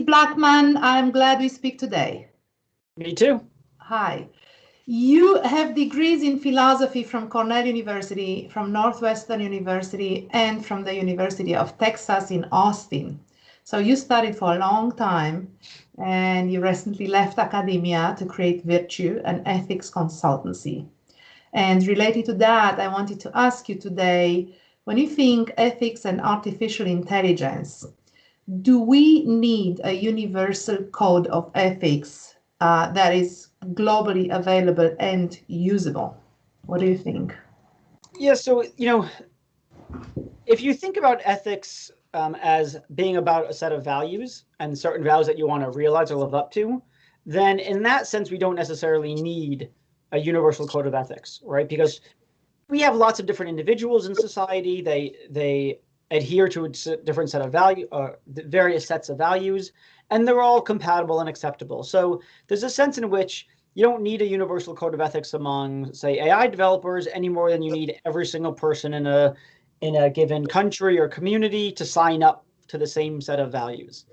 Blackman. I'm glad we speak today. Me too. Hi. You have degrees in philosophy from Cornell University, from Northwestern University, and from the University of Texas in Austin. So you studied for a long time, and you recently left academia to create virtue and ethics consultancy. And related to that, I wanted to ask you today, when you think ethics and artificial intelligence, do we need a universal code of ethics that is globally available and usable? What do you think? Yeah, so, if you think about ethics as being about a set of values and certain values that you want to realize or live up to, then in that sense, we don't necessarily need a universal code of ethics, right? Because we have lots of different individuals in society. They adhere to a different set of various sets of values, and they're all compatible and acceptable. So there's a sense in which you don't need a universal code of ethics among, say, AI developers any more than you need every single person in a given country or community to sign up to the same set of values.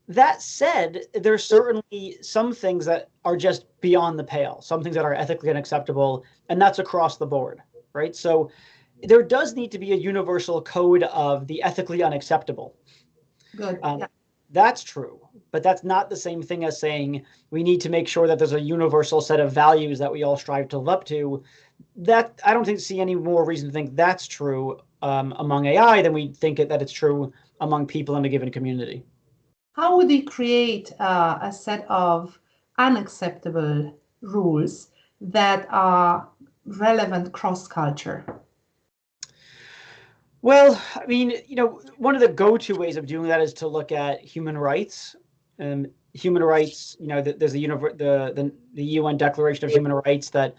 That said, there's certainly some things that are just beyond the pale, some things that are ethically unacceptable, and that's across the board, right? So there does need to be a universal code of the ethically unacceptable. Good. Yeah. That's true, but that's not the same thing as saying we need to make sure that there's a universal set of values that we all strive to live up to. That I don't see any more reason to think that's true among AI than we think that it's true among people in a given community. How would you create a set of unacceptable rules that are relevant cross-culture? Well, I mean, one of the go-to ways of doing that is to look at human rights. Human rights, there's the UN Declaration of Human Rights that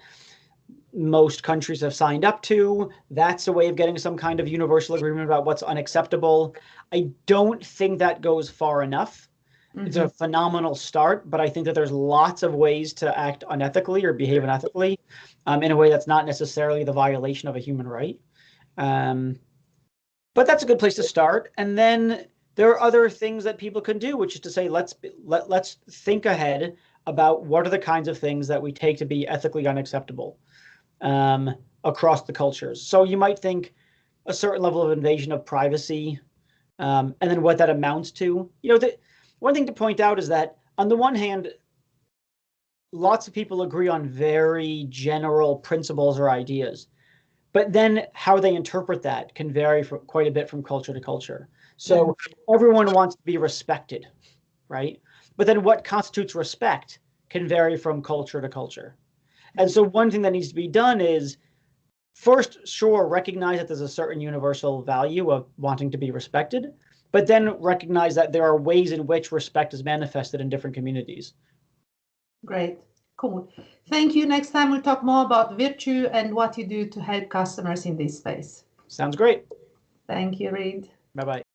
most countries have signed up to. That's a way of getting some kind of universal agreement about what's unacceptable. I don't think that goes far enough. Mm-hmm. It's a phenomenal start, but I think that there's lots of ways to act unethically or behave unethically in a way that's not necessarily the violation of a human right. But that's a good place to start. And then there are other things that people can do, which is to say, let's think ahead about what are the kinds of things that we take to be ethically unacceptable across the cultures. So you might think a certain level of invasion of privacy, and then what that amounts to. One thing to point out is that on the one hand, lots of people agree on very general principles or ideas, but then how they interpret that can vary quite a bit from culture to culture. So everyone wants to be respected, right? But then what constitutes respect can vary from culture to culture. And so one thing that needs to be done is first, sure, recognize that there's a certain universal value of wanting to be respected, but then recognize that there are ways in which respect is manifested in different communities. Great. Cool. Thank you. Next time we'll talk more about virtue and what you do to help customers in this space. Sounds great. Thank you, Reid. Bye-bye.